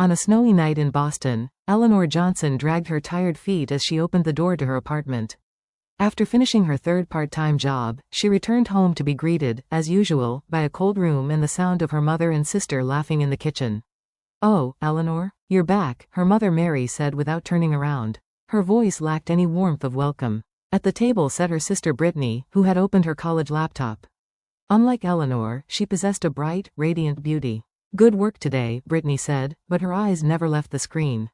On a snowy night in Boston, Eleanor Johnson dragged her tired feet as she opened the door to her apartment. After finishing her third part-time job, she returned home to be greeted, as usual, by a cold room and the sound of her mother and sister laughing in the kitchen. "Oh, Eleanor? You're back," her mother Mary said without turning around. Her voice lacked any warmth of welcome. At the table sat her sister Brittany, who had opened her college laptop. Unlike Eleanor, she possessed a bright, radiant beauty. "Good work today," Brittany said, but her eyes never left the screen.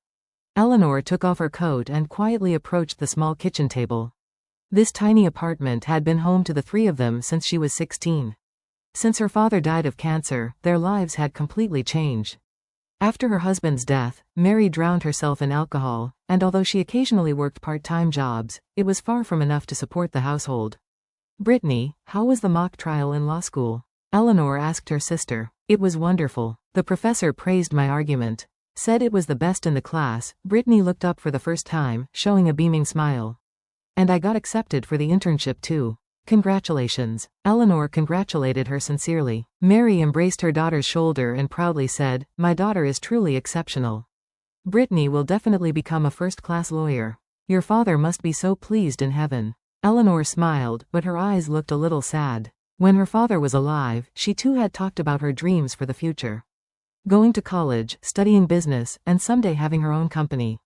Eleanor took off her coat and quietly approached the small kitchen table. This tiny apartment had been home to the three of them since she was 16. Since her father died of cancer, their lives had completely changed. After her husband's death, Mary drowned herself in alcohol, and although she occasionally worked part-time jobs, it was far from enough to support the household. "Brittany, how was the mock trial in law school?" Eleanor asked her sister. "It was wonderful. The professor praised my argument. Said it was the best in the class." Brittany looked up for the first time, showing a beaming smile. "And I got accepted for the internship too." "Congratulations." Eleanor congratulated her sincerely. Mary embraced her daughter's shoulder and proudly said, "My daughter is truly exceptional. Brittany will definitely become a first-class lawyer. Your father must be so pleased in heaven." Eleanor smiled, but her eyes looked a little sad. When her father was alive, she too had talked about her dreams for the future. Going to college, studying business, and someday having her own company.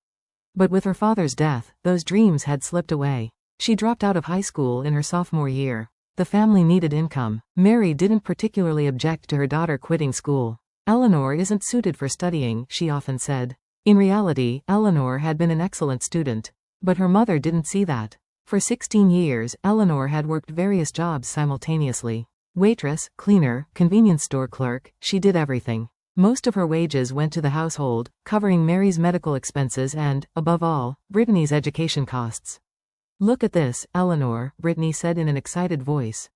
But with her father's death, those dreams had slipped away. She dropped out of high school in her sophomore year. The family needed income. Mary didn't particularly object to her daughter quitting school. "Eleanor isn't suited for studying," she often said. In reality, Eleanor had been an excellent student. But her mother didn't see that. For 16 years, Eleanor had worked various jobs simultaneously. Waitress, cleaner, convenience store clerk, she did everything. Most of her wages went to the household, covering Mary's medical expenses and, above all, Brittany's education costs. "Look at this, Eleanor," Brittany said in an excited voice.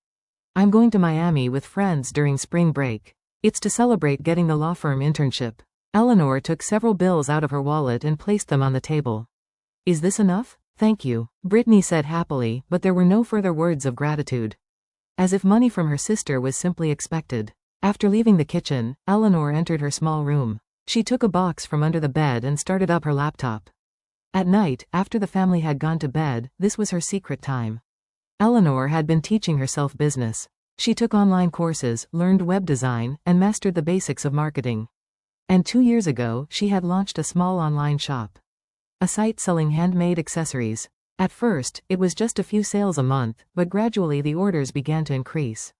"I'm going to Miami with friends during spring break. It's to celebrate getting the law firm internship." Eleanor took several bills out of her wallet and placed them on the table. "Is this enough?" "Thank you," Brittany said happily, but there were no further words of gratitude. As if money from her sister was simply expected. After leaving the kitchen, Eleanor entered her small room. She took a box from under the bed and started up her laptop. At night, after the family had gone to bed, this was her secret time. Eleanor had been teaching herself business. She took online courses, learned web design, and mastered the basics of marketing. And 2 years ago, she had launched a small online shop. A site selling handmade accessories. At first, it was just a few sales a month, but gradually the orders began to increase.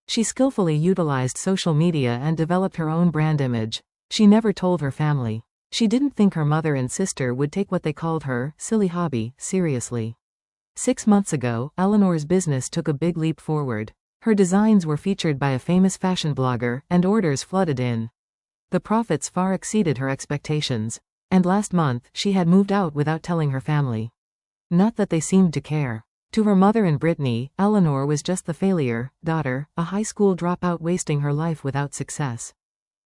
She skillfully utilized social media and developed her own brand image. She never told her family. She didn't think her mother and sister would take what they called her silly hobby seriously. 6 months ago, Eleanor's business took a big leap forward. Her designs were featured by a famous fashion blogger, and orders flooded in. The profits far exceeded her expectations. And last month, she had moved out without telling her family. Not that they seemed to care. To her mother and Brittany, Eleanor was just the failure, daughter, a high school dropout wasting her life without success.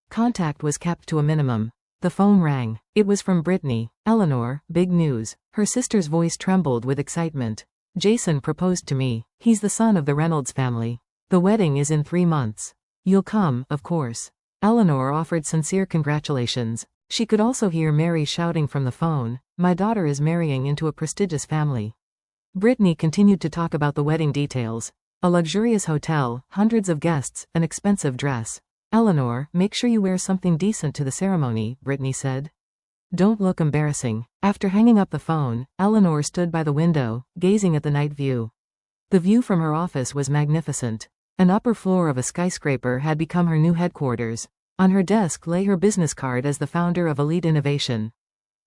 Contact was kept to a minimum. The phone rang. It was from Brittany. "Eleanor, big news." Her sister's voice trembled with excitement. "Jason proposed to me. He's the son of the Reynolds family. The wedding is in 3 months. You'll come, of course." Eleanor offered sincere congratulations. She could also hear Mary shouting from the phone, "My daughter is marrying into a prestigious family." Brittany continued to talk about the wedding details. A luxurious hotel, hundreds of guests, an expensive dress. "Eleanor, make sure you wear something decent to the ceremony," Brittany said. "Don't look embarrassing." After hanging up the phone, Eleanor stood by the window, gazing at the night view. The view from her office was magnificent. An upper floor of a skyscraper had become her new headquarters. On her desk lay her business card as the founder of Elite Innovation.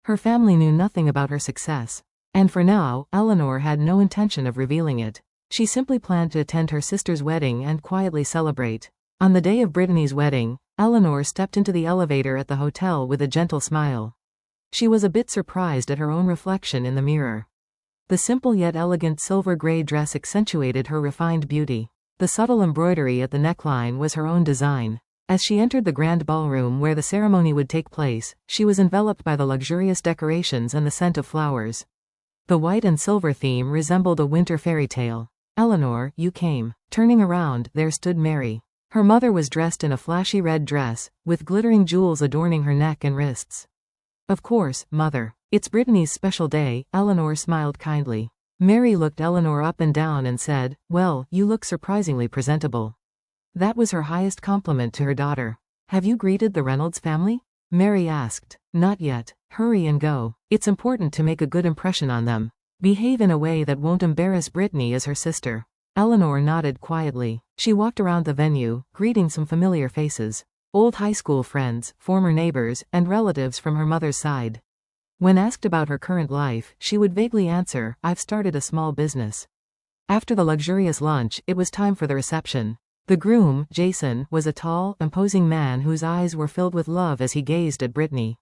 Her family knew nothing about her success. And for now, Eleanor had no intention of revealing it. She simply planned to attend her sister's wedding and quietly celebrate. On the day of Brittany's wedding, Eleanor stepped into the elevator at the hotel with a gentle smile. She was a bit surprised at her own reflection in the mirror. The simple yet elegant silver-gray dress accentuated her refined beauty. The subtle embroidery at the neckline was her own design. As she entered the grand ballroom where the ceremony would take place, she was enveloped by the luxurious decorations and the scent of flowers. The white and silver theme resembled a winter fairy tale. "Eleanor, you came." Turning around, there stood Mary. Her mother was dressed in a flashy red dress, with glittering jewels adorning her neck and wrists. Of course, Mother. It's Brittany's special day, Eleanor smiled kindly. Mary looked Eleanor up and down and said, "Well, you look surprisingly presentable." That was her highest compliment to her daughter. "Have you greeted the Reynolds family?" Mary asked. "Not yet. Hurry and go. It's important to make a good impression on them. Behave in a way that won't embarrass Brittany as her sister." Eleanor nodded quietly. She walked around the venue, greeting some familiar faces. Old high school friends, former neighbors, and relatives from her mother's side. When asked about her current life, she would vaguely answer, "I've started a small business." After the luxurious lunch, it was time for the reception. The groom, Jason, was a tall, imposing man whose eyes were filled with love as he gazed at Brittany.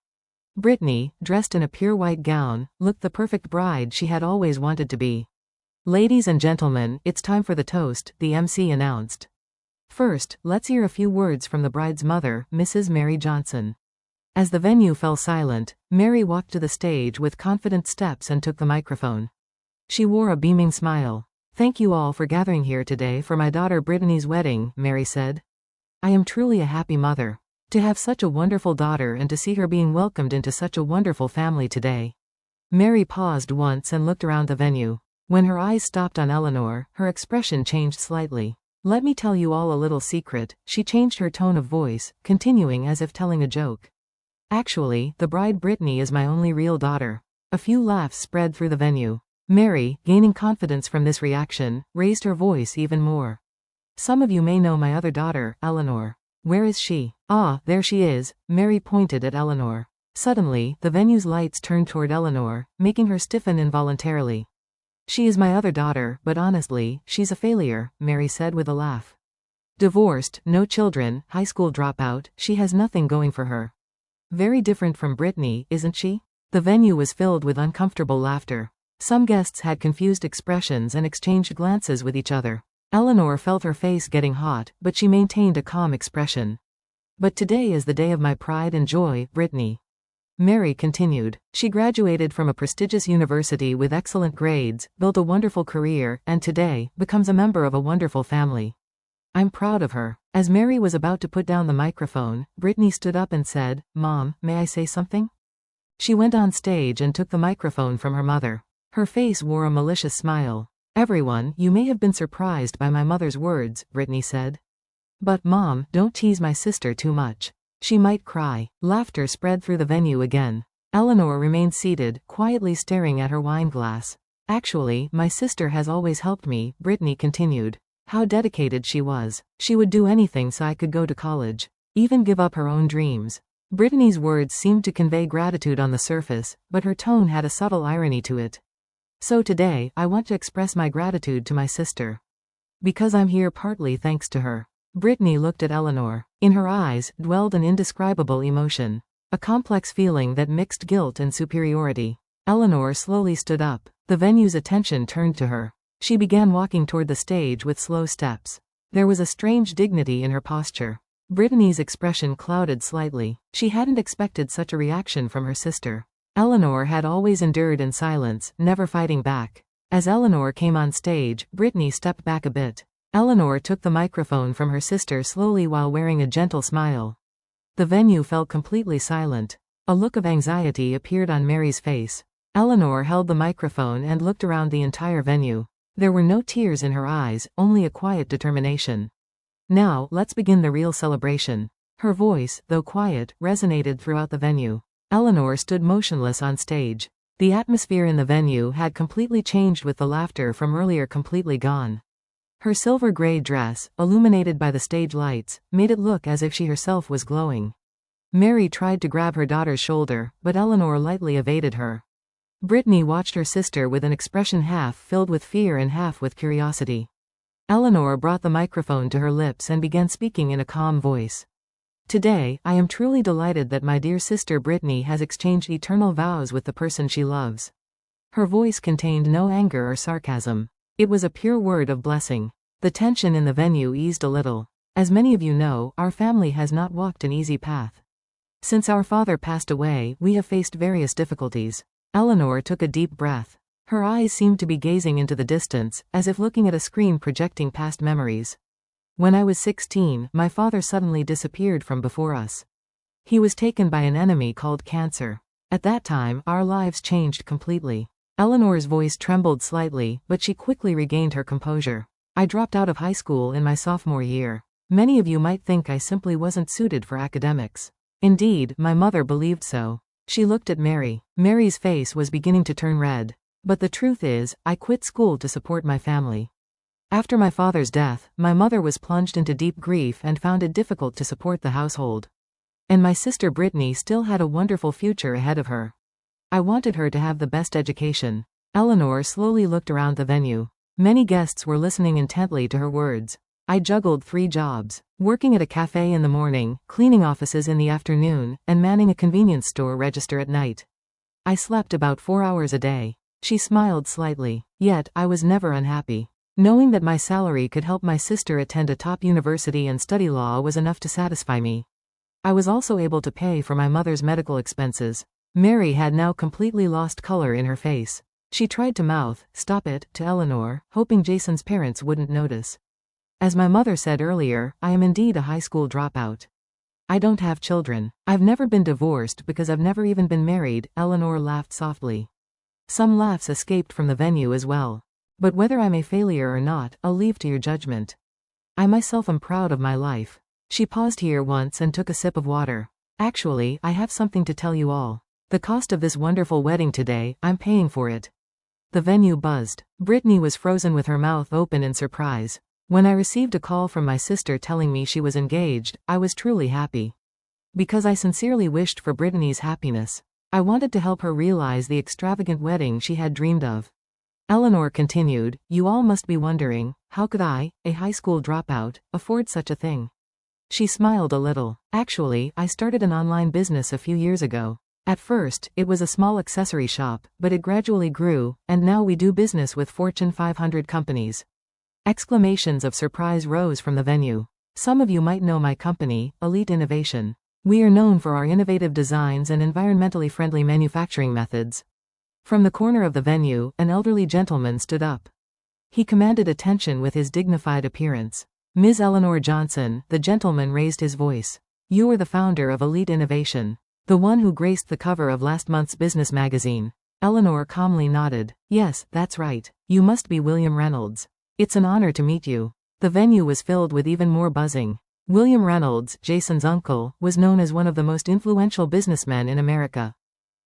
Brittany, dressed in a pure white gown, looked the perfect bride she had always wanted to be. "Ladies and gentlemen, it's time for the toast," the MC announced. "First, let's hear a few words from the bride's mother, Mrs. Mary Johnson." As the venue fell silent, Mary walked to the stage with confident steps and took the microphone. She wore a beaming smile. "Thank you all for gathering here today for my daughter Brittany's wedding," Mary said. "I am truly a happy mother. To have such a wonderful daughter and to see her being welcomed into such a wonderful family today." Mary paused once and looked around the venue. When her eyes stopped on Eleanor, her expression changed slightly. "Let me tell you all a little secret," she changed her tone of voice, continuing as if telling a joke. "Actually, the bride Brittany is my only real daughter." A few laughs spread through the venue. Mary, gaining confidence from this reaction, raised her voice even more. "Some of you may know my other daughter, Eleanor. Where is she?" "Ah, there she is." Mary pointed at Eleanor. Suddenly, the venue's lights turned toward Eleanor, making her stiffen involuntarily. "She is my other daughter, but honestly, she's a failure," Mary said with a laugh. "Divorced, no children, high school dropout, she has nothing going for her. Very different from Brittany, isn't she?" The venue was filled with uncomfortable laughter. Some guests had confused expressions and exchanged glances with each other. Eleanor felt her face getting hot, but she maintained a calm expression. "But today is the day of my pride and joy, Brittany." Mary continued. "She graduated from a prestigious university with excellent grades, built a wonderful career, and today, becomes a member of a wonderful family. I'm proud of her." As Mary was about to put down the microphone, Brittany stood up and said, "Mom, may I say something?" She went on stage and took the microphone from her mother. Her face wore a malicious smile. "Everyone, you may have been surprised by my mother's words," Brittany said. "But, Mom, don't tease my sister too much. She might cry." Laughter spread through the venue again. Eleanor remained seated, quietly staring at her wine glass. "Actually, my sister has always helped me," Brittany continued. "How dedicated she was. She would do anything so I could go to college. Even give up her own dreams." Brittany's words seemed to convey gratitude on the surface, but her tone had a subtle irony to it. "So today, I want to express my gratitude to my sister. Because I'm here partly thanks to her." Brittany looked at Eleanor. In her eyes dwelled an indescribable emotion. A complex feeling that mixed guilt and superiority. Eleanor slowly stood up. The venue's attention turned to her. She began walking toward the stage with slow steps. There was a strange dignity in her posture. Brittany's expression clouded slightly. She hadn't expected such a reaction from her sister. Eleanor had always endured in silence, never fighting back. As Eleanor came on stage, Brittany stepped back a bit. Eleanor took the microphone from her sister slowly while wearing a gentle smile. The venue fell completely silent. A look of anxiety appeared on Mary's face. Eleanor held the microphone and looked around the entire venue. There were no tears in her eyes, only a quiet determination. "Now, let's begin the real celebration." Her voice, though quiet, resonated throughout the venue. Eleanor stood motionless on stage. The atmosphere in the venue had completely changed with the laughter from earlier completely gone. Her silver gray dress, illuminated by the stage lights, made it look as if she herself was glowing. Mary tried to grab her daughter's shoulder, but Eleanor lightly evaded her. Brittany watched her sister with an expression half filled with fear and half with curiosity. Eleanor brought the microphone to her lips and began speaking in a calm voice. "Today, I am truly delighted that my dear sister Brittany has exchanged eternal vows with the person she loves." Her voice contained no anger or sarcasm. It was a pure word of blessing. The tension in the venue eased a little. As many of you know, our family has not walked an easy path. Since our father passed away, we have faced various difficulties. Eleanor took a deep breath. Her eyes seemed to be gazing into the distance, as if looking at a screen projecting past memories. When I was 16, my father suddenly disappeared from before us. He was taken by an enemy called cancer. At that time, our lives changed completely. Eleanor's voice trembled slightly, but she quickly regained her composure. I dropped out of high school in my sophomore year. Many of you might think I simply wasn't suited for academics. Indeed, my mother believed so. She looked at Mary. Mary's face was beginning to turn red. But the truth is, I quit school to support my family. After my father's death, my mother was plunged into deep grief and found it difficult to support the household. And my sister Brittany still had a wonderful future ahead of her. I wanted her to have the best education. Eleanor slowly looked around the venue. Many guests were listening intently to her words. I juggled 3 jobs, working at a cafe in the morning, cleaning offices in the afternoon, and manning a convenience store register at night. I slept about 4 hours a day. She smiled slightly. Yet, I was never unhappy. Knowing that my salary could help my sister attend a top university and study law was enough to satisfy me. I was also able to pay for my mother's medical expenses. Mary had now completely lost color in her face. She tried to mouth, "Stop it," to Eleanor, hoping Jason's parents wouldn't notice. As my mother said earlier, I am indeed a high school dropout. I don't have children. I've never been divorced because I've never even been married, Eleanor laughed softly. Some laughs escaped from the venue as well. But whether I'm a failure or not, I'll leave to your judgment. I myself am proud of my life. She paused here once and took a sip of water. Actually, I have something to tell you all. The cost of this wonderful wedding today, I'm paying for it. The venue buzzed. Brittany was frozen with her mouth open in surprise. When I received a call from my sister telling me she was engaged, I was truly happy. Because I sincerely wished for Brittany's happiness. I wanted to help her realize the extravagant wedding she had dreamed of. Eleanor continued, "You all must be wondering, how could I, a high school dropout, afford such a thing?" She smiled a little. Actually, I started an online business a few years ago. At first, it was a small accessory shop, but it gradually grew, and now we do business with Fortune 500 companies. Exclamations of surprise rose from the venue. Some of you might know my company, Elite Innovation. We are known for our innovative designs and environmentally friendly manufacturing methods. From the corner of the venue, an elderly gentleman stood up. He commanded attention with his dignified appearance. Ms. Eleanor Johnson, the gentleman raised his voice. You are the founder of Elite Innovation. The one who graced the cover of last month's business magazine. Eleanor calmly nodded. Yes, that's right. You must be William Reynolds. It's an honor to meet you. The venue was filled with even more buzzing. William Reynolds, Jason's uncle, was known as one of the most influential businessmen in America.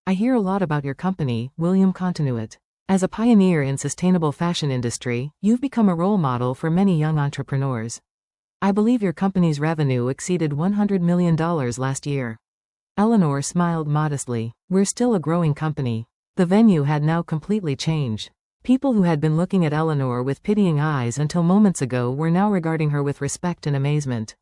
I hear a lot about your company, William continued. As a pioneer in sustainable fashion industry, you've become a role model for many young entrepreneurs. I believe your company's revenue exceeded $100 million last year. Eleanor smiled modestly. We're still a growing company. The venue had now completely changed. People who had been looking at Eleanor with pitying eyes until moments ago were now regarding her with respect and amazement.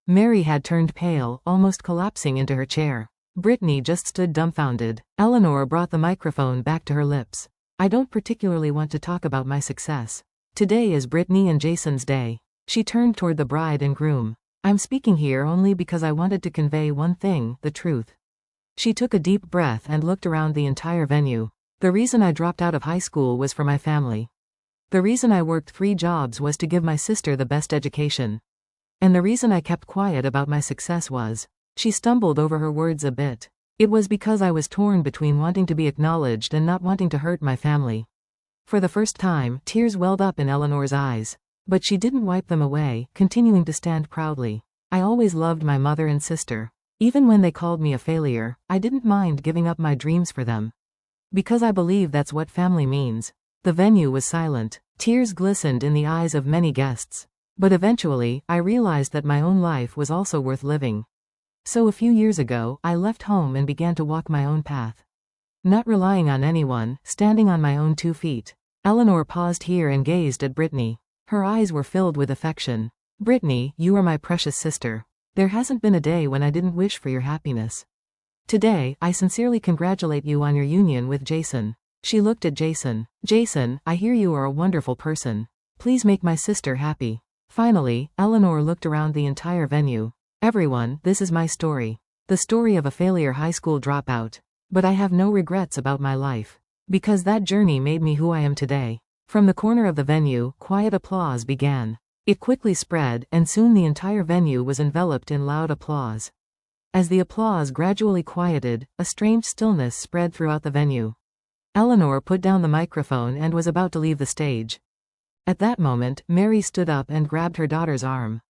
Mary had turned pale, almost collapsing into her chair. Brittany just stood dumbfounded. Eleanor brought the microphone back to her lips. I don't particularly want to talk about my success. Today is Brittany and Jason's day. She turned toward the bride and groom. I'm speaking here only because I wanted to convey one thing, the truth. She took a deep breath and looked around the entire venue. The reason I dropped out of high school was for my family. The reason I worked 3 jobs was to give my sister the best education. And the reason I kept quiet about my success was, she stumbled over her words a bit. It was because I was torn between wanting to be acknowledged and not wanting to hurt my family. For the first time, tears welled up in Eleanor's eyes. But she didn't wipe them away, continuing to stand proudly. I always loved my mother and sister. Even when they called me a failure, I didn't mind giving up my dreams for them. Because I believe that's what family means. The venue was silent. Tears glistened in the eyes of many guests. But eventually, I realized that my own life was also worth living. So a few years ago, I left home and began to walk my own path. Not relying on anyone, standing on my own 2 feet. Eleanor paused here and gazed at Brittany. Her eyes were filled with affection. Brittany, you are my precious sister. There hasn't been a day when I didn't wish for your happiness. Today, I sincerely congratulate you on your union with Jason. She looked at Jason. Jason, I hear you are a wonderful person. Please make my sister happy. Finally, Eleanor looked around the entire venue. Everyone, this is my story. The story of a failure high school dropout. But I have no regrets about my life. Because that journey made me who I am today. From the corner of the venue, quiet applause began. It quickly spread, and soon the entire venue was enveloped in loud applause. As the applause gradually quieted, a strange stillness spread throughout the venue. Eleanor put down the microphone and was about to leave the stage. At that moment, Mary stood up and grabbed her daughter's arm.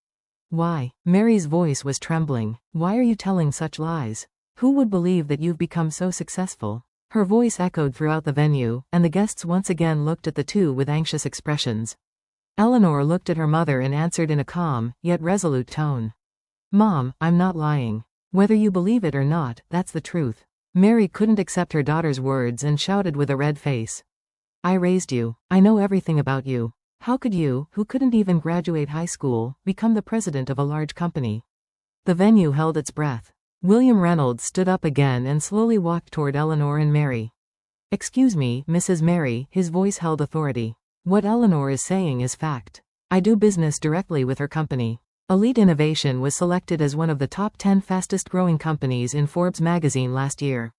"Why?" Mary's voice was trembling. "Why are you telling such lies? Who would believe that you've become so successful?" Her voice echoed throughout the venue, and the guests once again looked at the two with anxious expressions. Eleanor looked at her mother and answered in a calm, yet resolute tone. "Mom, I'm not lying. Whether you believe it or not, that's the truth." Mary couldn't accept her daughter's words and shouted with a red face. "I raised you. I know everything about you. How could you, who couldn't even graduate high school, become the president of a large company?" The venue held its breath. William Reynolds stood up again and slowly walked toward Eleanor and Mary. "Excuse me, Mrs. Mary," his voice held authority. "What Eleanor is saying is fact. I do business directly with her company. Elite Innovation was selected as one of the top 10 fastest growing companies in Forbes magazine last year."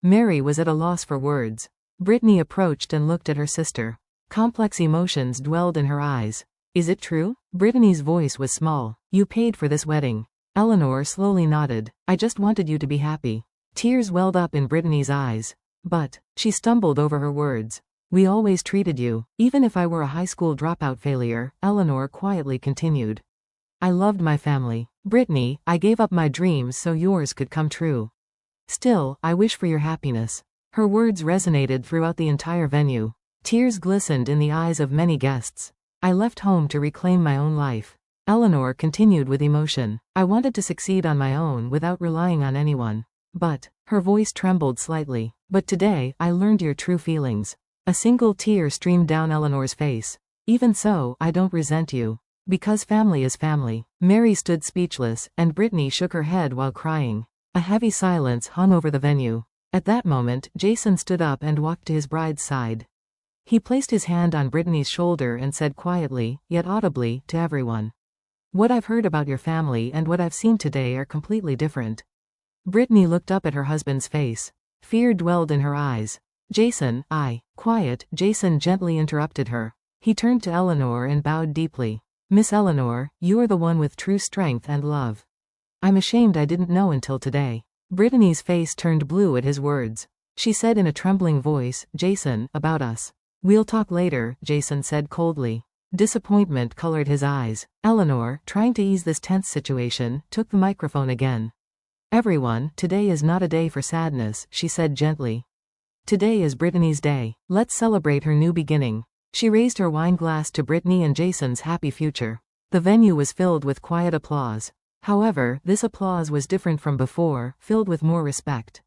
Mary was at a loss for words. Brittany approached and looked at her sister. Complex emotions dwelled in her eyes. "Is it true?" Brittany's voice was small. "You paid for this wedding." Eleanor slowly nodded. "I just wanted you to be happy." Tears welled up in Brittany's eyes. "But," she stumbled over her words, "we always treated you." "Even if I were a high school dropout failure," Eleanor quietly continued, "I loved my family. Brittany, I gave up my dreams so yours could come true. Still, I wish for your happiness." Her words resonated throughout the entire venue. Tears glistened in the eyes of many guests. "I left home to reclaim my own life." Eleanor continued with emotion. "I wanted to succeed on my own without relying on anyone. But," her voice trembled slightly, "but today, I learned your true feelings." A single tear streamed down Eleanor's face. "Even so, I don't resent you. Because family is family." Mary stood speechless, and Brittany shook her head while crying. A heavy silence hung over the venue. At that moment, Jason stood up and walked to his bride's side. He placed his hand on Brittany's shoulder and said quietly, yet audibly, to everyone, "What I've heard about your family and what I've seen today are completely different." Brittany looked up at her husband's face. Fear dwelled in her eyes. "Jason, Quiet," Jason gently interrupted her. He turned to Eleanor and bowed deeply. "Miss Eleanor, you are the one with true strength and love. I'm ashamed I didn't know until today." Brittany's face turned blue at his words. She said in a trembling voice, "Jason, about us." "We'll talk later," Jason said coldly. Disappointment colored his eyes. Eleanor, trying to ease this tense situation, took the microphone again. "Everyone, today is not a day for sadness," she said gently. "Today is Brittany's day. Let's celebrate her new beginning." She raised her wine glass to Brittany and Jason's happy future. The venue was filled with quiet applause. However, this applause was different from before, filled with more respect.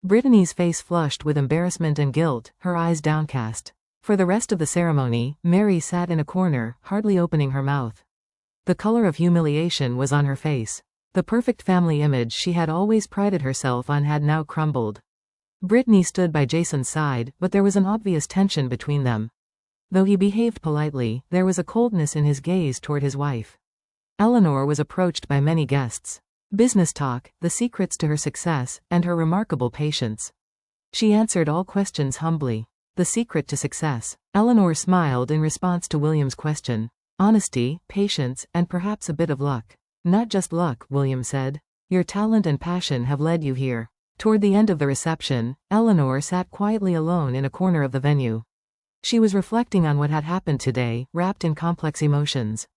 Brittany's face flushed with embarrassment and guilt, her eyes downcast. For the rest of the ceremony, Mary sat in a corner, hardly opening her mouth. The color of humiliation was on her face. The perfect family image she had always prided herself on had now crumbled. Brittany stood by Jason's side, but there was an obvious tension between them. Though he behaved politely, there was a coldness in his gaze toward his wife. Eleanor was approached by many guests. Business talk, the secrets to her success, and her remarkable patience. She answered all questions humbly. The secret to success. Eleanor smiled in response to William's question. Honesty, patience, and perhaps a bit of luck. Not just luck, William said. Your talent and passion have led you here. Toward the end of the reception, Eleanor sat quietly alone in a corner of the venue. She was reflecting on what had happened today, wrapped in complex emotions.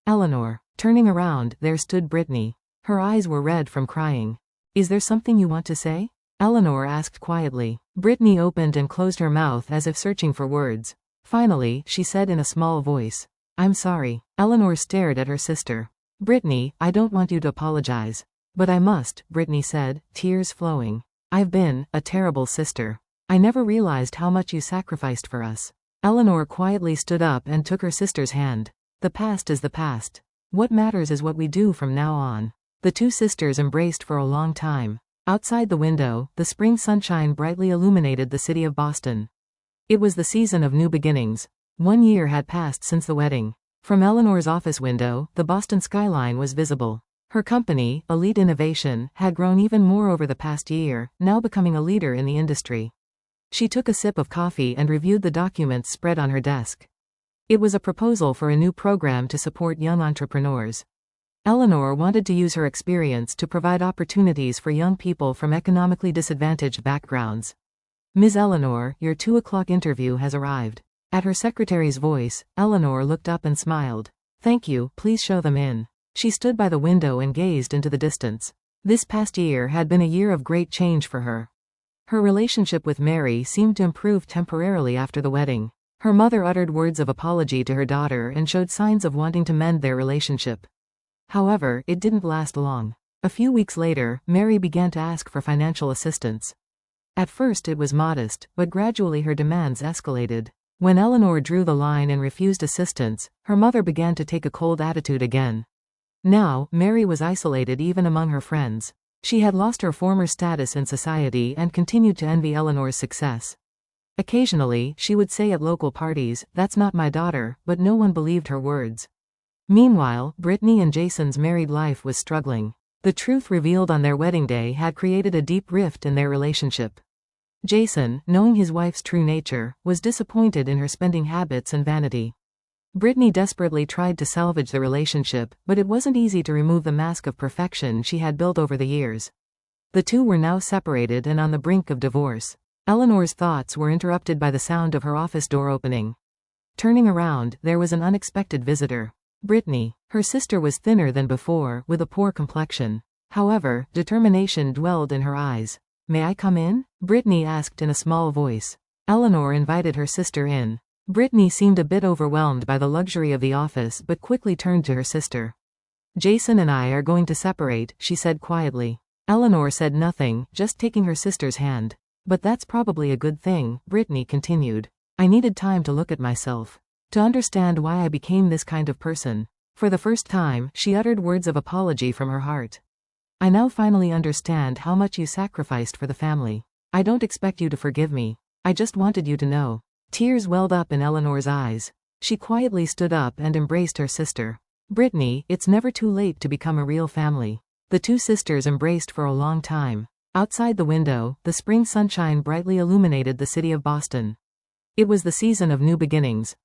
Eleanor. Turning around, there stood Brittany. Her eyes were red from crying. Is there something you want to say? Eleanor asked quietly. Brittany opened and closed her mouth as if searching for words. Finally, she said in a small voice, I'm sorry. Eleanor stared at her sister. Brittany, I don't want you to apologize. But I must, Brittany said, tears flowing. I've been a terrible sister. I never realized how much you sacrificed for us. Eleanor quietly stood up and took her sister's hand. The past is the past. What matters is what we do from now on. The two sisters embraced for a long time. Outside the window, the spring sunshine brightly illuminated the city of Boston. It was the season of new beginnings. 1 year had passed since the wedding. From Eleanor's office window, the Boston skyline was visible. Her company, Elite Innovation, had grown even more over the past year, now becoming a leader in the industry. She took a sip of coffee and reviewed the documents spread on her desk. It was a proposal for a new program to support young entrepreneurs. Eleanor wanted to use her experience to provide opportunities for young people from economically disadvantaged backgrounds. Ms. Eleanor, your 2 o'clock interview has arrived. At her secretary's voice, Eleanor looked up and smiled. Thank you, please show them in. She stood by the window and gazed into the distance. This past year had been a year of great change for her. Her relationship with Mary seemed to improve temporarily after the wedding. Her mother uttered words of apology to her daughter and showed signs of wanting to mend their relationship. However, it didn't last long. A few weeks later, Mary began to ask for financial assistance. At first it was modest, but gradually her demands escalated. When Eleanor drew the line and refused assistance, her mother began to take a cold attitude again. Now, Mary was isolated even among her friends. She had lost her former status in society and continued to envy Eleanor's success. Occasionally, she would say at local parties, "That's not my daughter," but no one believed her words. Meanwhile, Brittany and Jason's married life was struggling. The truth revealed on their wedding day had created a deep rift in their relationship. Jason, knowing his wife's true nature, was disappointed in her spending habits and vanity. Brittany desperately tried to salvage the relationship, but it wasn't easy to remove the mask of perfection she had built over the years. The two were now separated and on the brink of divorce. Eleanor's thoughts were interrupted by the sound of her office door opening. Turning around, there was an unexpected visitor. Brittany. Her sister was thinner than before, with a poor complexion. However, determination dwelled in her eyes. "May I come in?" Brittany asked in a small voice. Eleanor invited her sister in. Brittany seemed a bit overwhelmed by the luxury of the office but quickly turned to her sister. "Jason and I are going to separate," she said quietly. Eleanor said nothing, just taking her sister's hand. "But that's probably a good thing," Brittany continued. "I needed time to look at myself. To understand why I became this kind of person." For the first time, she uttered words of apology from her heart. "I now finally understand how much you sacrificed for the family. I don't expect you to forgive me. I just wanted you to know." Tears welled up in Eleanor's eyes. She quietly stood up and embraced her sister. "Brittany, it's never too late to become a real family." The two sisters embraced for a long time. Outside the window, the spring sunshine brightly illuminated the city of Boston. It was the season of new beginnings.